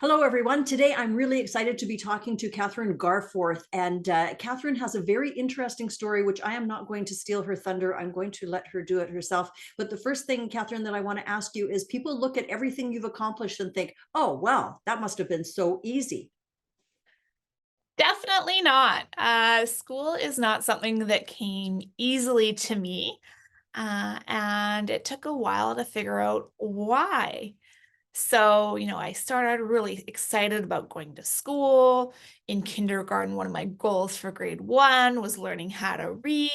Hello, everyone. Today, I'm really excited to be talking to Kathryn Garforth. And Kathryn has a very interesting story, which I am not going to steal her thunder. I'm going to let her do it herself. But the first thing, Kathryn, that I want to ask you is people look at everything you've accomplished and think, oh, wow, that must have been so easy. Definitely not. School is not something that came easily to me, and it took a while to figure out why. So, I started really excited about going to school. In kindergarten, one of my goals for grade one was learning how to read.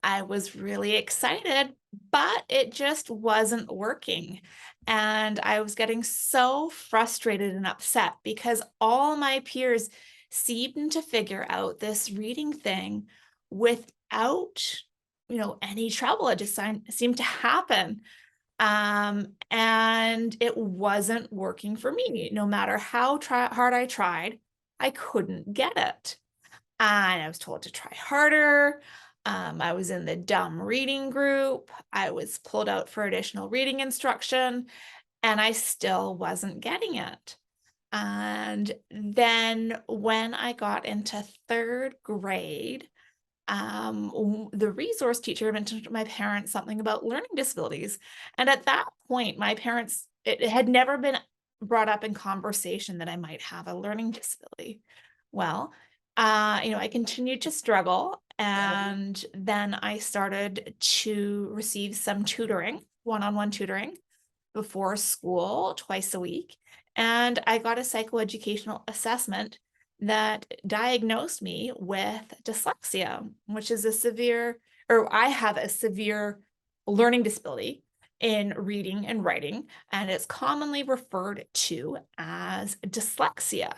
I was really excited, but it just wasn't working. And I was getting so frustrated and upset because all my peers seemed to figure out this reading thing without, any trouble. It just seemed to happen. And it wasn't working for me. No matter how hard I tried, I couldn't get it. And I was told to try harder. I was in the dumb reading group. I was pulled out for additional reading instruction, and I still wasn't getting it. And then when I got into third grade, the resource teacher mentioned to my parents something about learning disabilities. And at that point, my parents, it had never been brought up in conversation that I might have a learning disability. Well, I continued to struggle. And then I started to receive some tutoring, one-on-one tutoring before school twice a week. And I got a psychoeducational assessment that diagnosed me with dyslexia, which is I have a severe learning disability in reading and writing, and it's commonly referred to as dyslexia.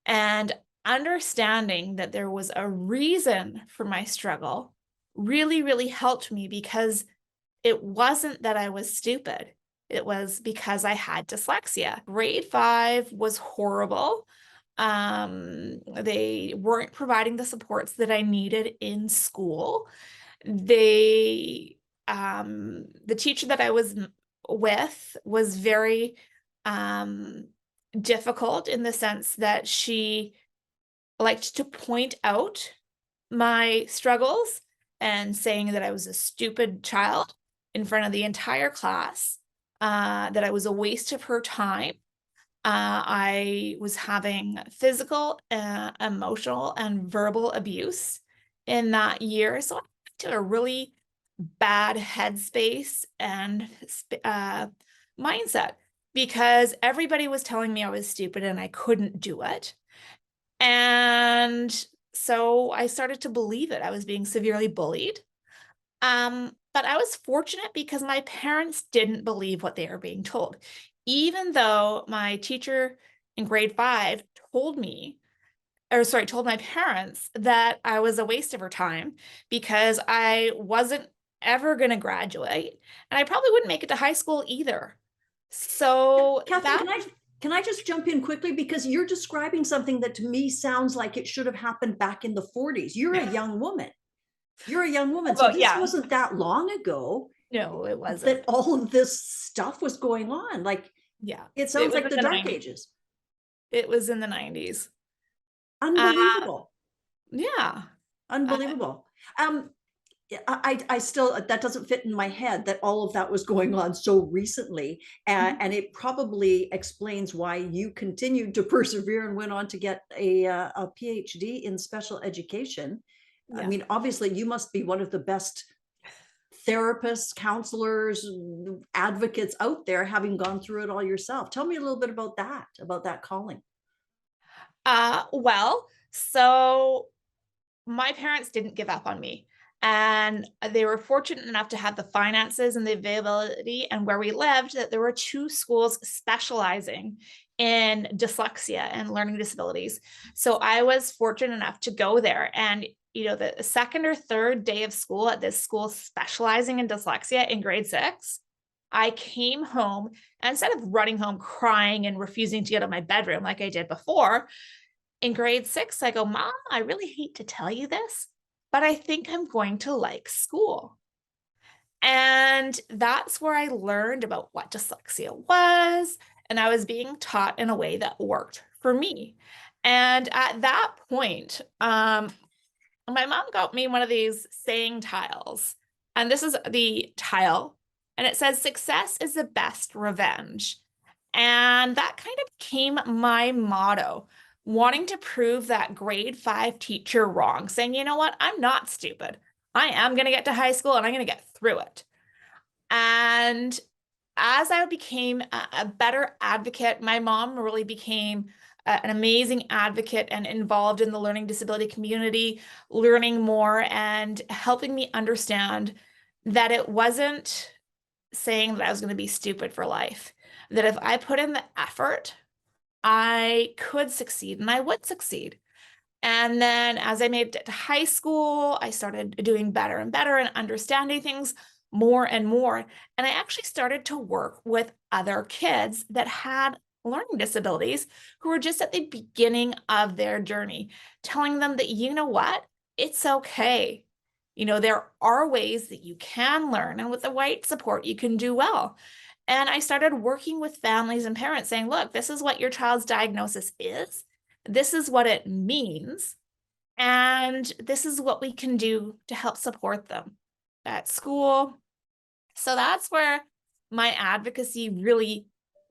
And understanding that there was a reason for my struggle really, really helped me because it wasn't that I was stupid. It was because I had dyslexia. Grade 5 was horrible. They weren't providing the supports that I needed in school. They the teacher that I was with was very um difficult in the sense that she liked to point out my struggles and saying that I was a stupid child in front of the entire class, that I was a waste of her time. I was having physical, emotional, and verbal abuse in that year. So I went to a really bad headspace and mindset because everybody was telling me I was stupid and I couldn't do it. And so I started to believe it. I was being severely bullied. But I was fortunate because my parents didn't believe what they were being told. Even though my teacher in grade 5 told my parents that I was a waste of her time because I wasn't ever going to graduate and I probably wouldn't make it to high school either. So Kathryn, that, can I just jump in quickly because you're describing something that to me sounds like it should have happened back in the 40s. You're a young woman. You're a young woman. So well, this yeah, wasn't that long ago no, it that wasn't. all of this stuff was going on. Like Yeah, it it sounds was like in the the dark 90s. ages. It was in the 90s. Uh, Unbelievable. yeah. Uh, Unbelievable. Um, I still, that doesn't fit in my head that all of that was going on so recently. mhm, And it probably explains why you continued to persevere and went on to get a PhD in special education. I yeah. mean, obviously, you must be one of the best therapists, counselors, advocates out there, having gone through it all yourself. Tell me a little bit about that calling. So my parents didn't give up on me. And they were fortunate enough to have the finances and the availability and where we lived that there were two schools specializing in dyslexia and learning disabilities. So I was fortunate enough to go there. And, the second or third day of school at this school specializing in dyslexia in grade 6, I came home and instead of running home crying and refusing to get out of my bedroom like I did before, in grade 6, I go, Mom, I really hate to tell you this, but I think I'm going to like school. And that's where I learned about what dyslexia was and I was being taught in a way that worked for me. And at that point, my mom got me one of these saying tiles. And this is the tile, and it says, "Success is the best revenge." And that kind of became my motto, wanting to prove that grade 5 teacher wrong, saying, you know what, I'm not stupid. I am going to get to high school and I'm going to get through it. And as I became a better advocate, my mom really became an amazing advocate and involved in the learning disability community, learning more and helping me understand that it wasn't saying that I was going to be stupid for life, that if I put in the effort, I could succeed and I would succeed. And then as I made it to high school, I started doing better and better and understanding things more and more. And I actually started to work with other kids that had learning disabilities who were just at the beginning of their journey, telling them that, you know what, it's okay. You know, there are ways that you can learn, and with the right support, you can do well. And I started working with families and parents saying, look, this is what your child's diagnosis is. This is what it means. And this is what we can do to help support them at school. So that's where my advocacy really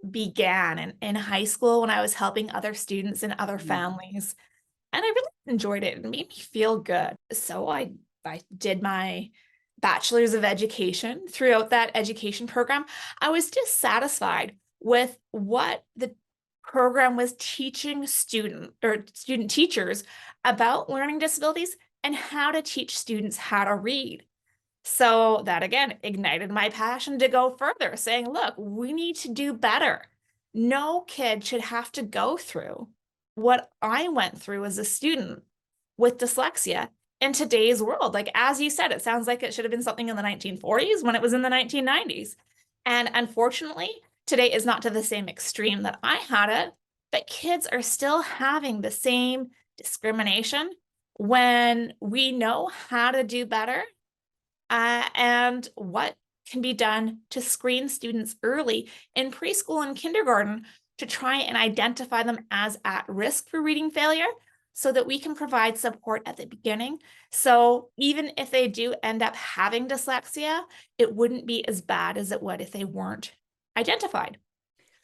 began in high school, when I was helping other students and other families. And I really enjoyed it. It made me feel good. So I did my bachelor's of education. Throughout that education program, I was dissatisfied with what the program was teaching student teachers about learning disabilities and how to teach students how to read. So that again ignited my passion to go further, saying, look, we need to do better. No kid should have to go through what I went through as a student with dyslexia in today's world. Like, as you said, it sounds like it should have been something in the 1940s when it was in the 1990s. And unfortunately, today is not to the same extreme that I had it, but kids are still having the same discrimination when we know how to do better and what can be done to screen students early in preschool and kindergarten to try and identify them as at risk for reading failure, so that we can provide support at the beginning. So even if they do end up having dyslexia, it wouldn't be as bad as it would if they weren't identified.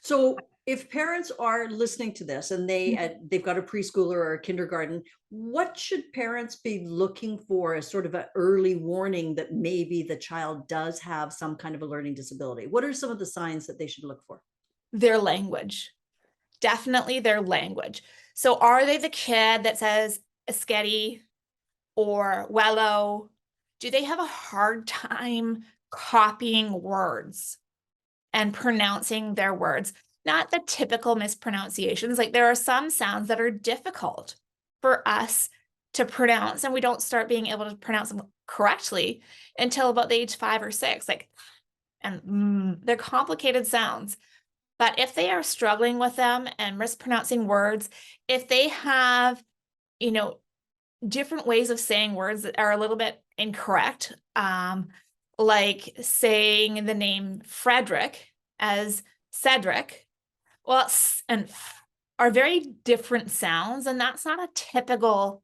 So if parents are listening to this and they've got a preschooler or a kindergarten, what should parents be looking for as sort of an early warning that maybe the child does have some kind of a learning disability? What are some of the signs that they should look for? Their language. Definitely their language. So are they the kid that says sketty or wello? Do they have a hard time copying words and pronouncing their words? Not the typical mispronunciations. Like, there are some sounds that are difficult for us to pronounce, and we don't start being able to pronounce them correctly until about the age 5 or 6. Like, and they're complicated sounds. But if they are struggling with them and mispronouncing words, if they have, you know, different ways of saying words that are a little bit incorrect, like saying the name Frederick as Cedric, well, and are very different sounds, and that's not a typical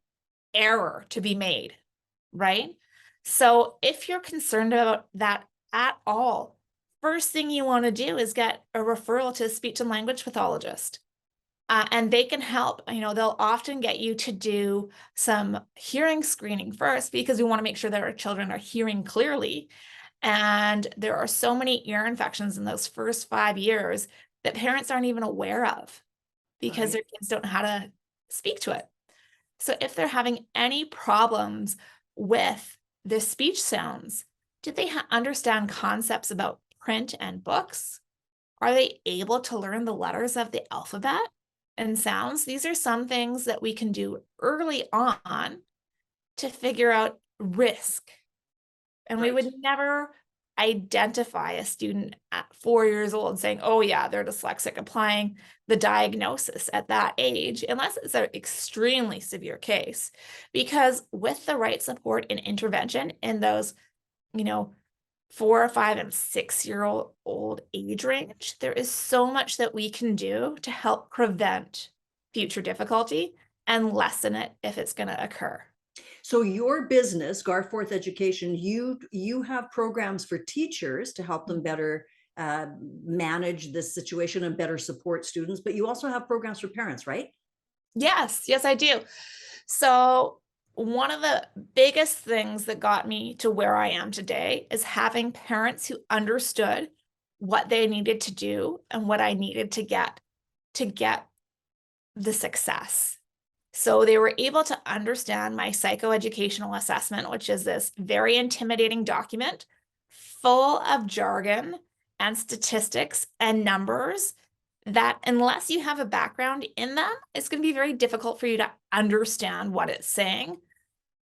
error to be made, right? So if you're concerned about that at all, first thing you want to do is get a referral to a speech and language pathologist. And they can help. You know, they'll often get you to do some hearing screening first, because we want to make sure that our children are hearing clearly. And there are so many ear infections in those first 5 years that parents aren't even aware of, because Right. their kids don't know how to speak to it. So if they're having any problems with the speech sounds, do they understand concepts about print and books? Are they able to learn the letters of the alphabet and sounds? These are some things that we can do early on to figure out risk. And we Right. would never identify a student at 4 years old saying, oh yeah, they're dyslexic, applying the diagnosis at that age, unless it's an extremely severe case. Because with the right support and intervention in those, you know, 4, 5, and 6-year-old age range, there is so much that we can do to help prevent future difficulty and lessen it if it's going to occur. So your business, Garforth Education, you have programs for teachers to help them better manage this situation and better support students, but you also have programs for parents, right? Yes, yes, I do. So one of the biggest things that got me to where I am today is having parents who understood what they needed to do and what I needed to get the success. So they were able to understand my psychoeducational assessment, which is this very intimidating document full of jargon and statistics and numbers that, unless you have a background in them, it's going to be very difficult for you to understand what it's saying.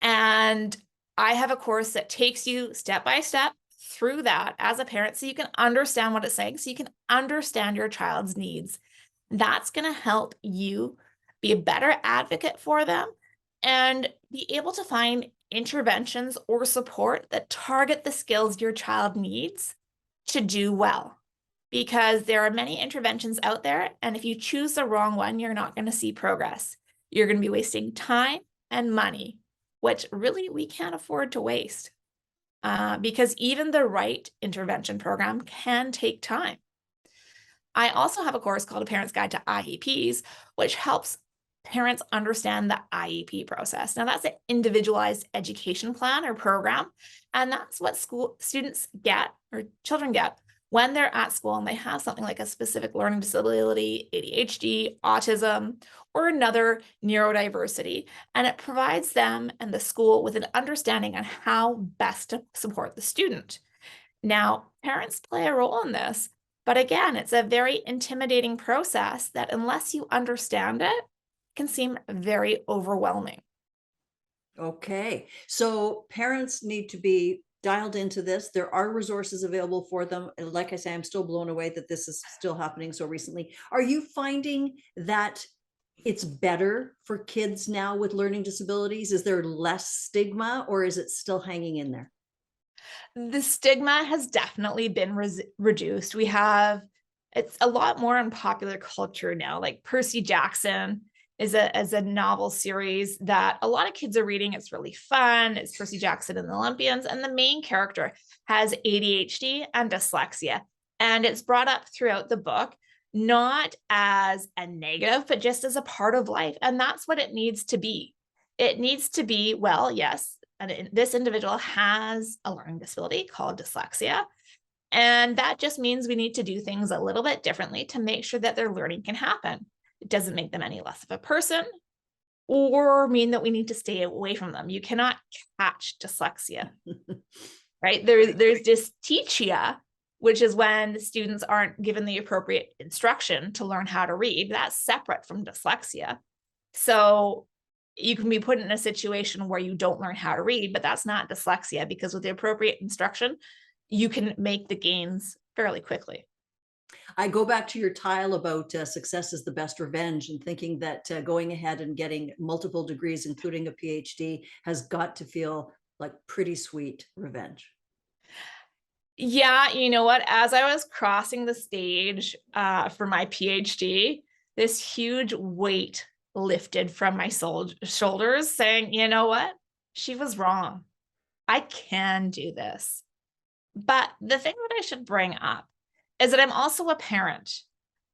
And I have a course that takes you step by step through that as a parent so you can understand what it's saying, so you can understand your child's needs. That's going to help you be a better advocate for them and be able to find interventions or support that target the skills your child needs to do well. Because there are many interventions out there, and if you choose the wrong one, you're not going to see progress. You're going to be wasting time and money, which really we can't afford to waste, because even the right intervention program can take time. I also have a course called A Parent's Guide to IEPs, which helps parents understand the IEP process. Now, that's an individualized education plan or program, and that's what school students get or children get when they're at school and they have something like a specific learning disability, ADHD, autism, or another neurodiversity. And it provides them and the school with an understanding on how best to support the student. Now, parents play a role in this, but again, it's a very intimidating process that, unless you understand it, can seem very overwhelming. Okay, so parents need to be dialed into this. There are resources available for them. And like I say, I'm still blown away that this is still happening so recently. Are you finding that it's better for kids now with learning disabilities? Is there less stigma, or is it still hanging in there? The stigma has definitely been reduced. It's a lot more in popular culture now. Like Percy Jackson is a novel series that a lot of kids are reading. It's really fun. It's Percy Jackson and the Olympians, and the main character has ADHD and dyslexia. And it's brought up throughout the book, not as a negative, but just as a part of life. And that's what it needs to be. It needs to be, well, yes, and this individual has a learning disability called dyslexia. And that just means we need to do things a little bit differently to make sure that their learning can happen. It doesn't make them any less of a person or mean that we need to stay away from them. You cannot catch dyslexia, right? There's dysthesia, which is when students aren't given the appropriate instruction to learn how to read. That's separate from dyslexia. So you can be put in a situation where you don't learn how to read, but that's not dyslexia, because with the appropriate instruction, you can make the gains fairly quickly. I go back to your tile about success is the best revenge, and thinking that going ahead and getting multiple degrees, including a PhD, has got to feel like pretty sweet revenge. Yeah, you know what? As I was crossing the stage for my PhD, this huge weight lifted from my shoulders, saying, you know what? She was wrong. I can do this. But the thing that I should bring up is that I'm also a parent,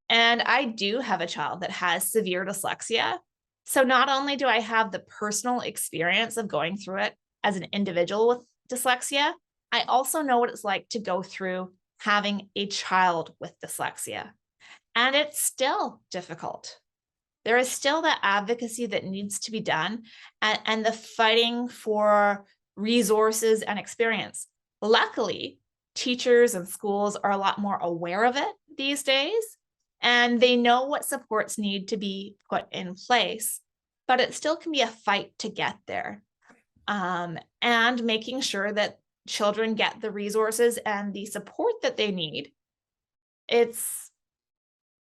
and I do have a child that has severe dyslexia. So not only do I have the personal experience of going through it as an individual with dyslexia, I also know what it's like to go through having a child with dyslexia. And it's still difficult. There is still that advocacy that needs to be done, and the fighting for resources and experience. Luckily, teachers and schools are a lot more aware of it these days, and they know what supports need to be put in place, but it still can be a fight to get there. And making sure that children get the resources and the support that they need. It's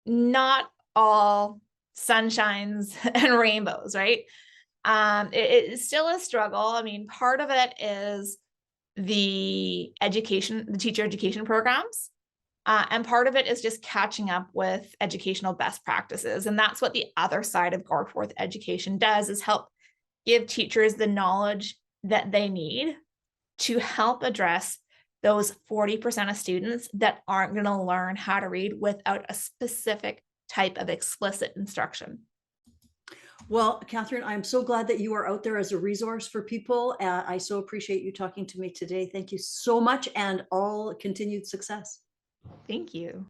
not all sunshines and rainbows, right? It is still a struggle. I mean, part of it is the teacher education programs. And part of it is just catching up with educational best practices. And that's what the other side of Garforth Education does, is help give teachers the knowledge that they need to help address those 40% of students that aren't going to learn how to read without a specific type of explicit instruction. Well, Kathryn, I'm so glad that you are out there as a resource for people. I so appreciate you talking to me today. Thank you so much, and all continued success. Thank you.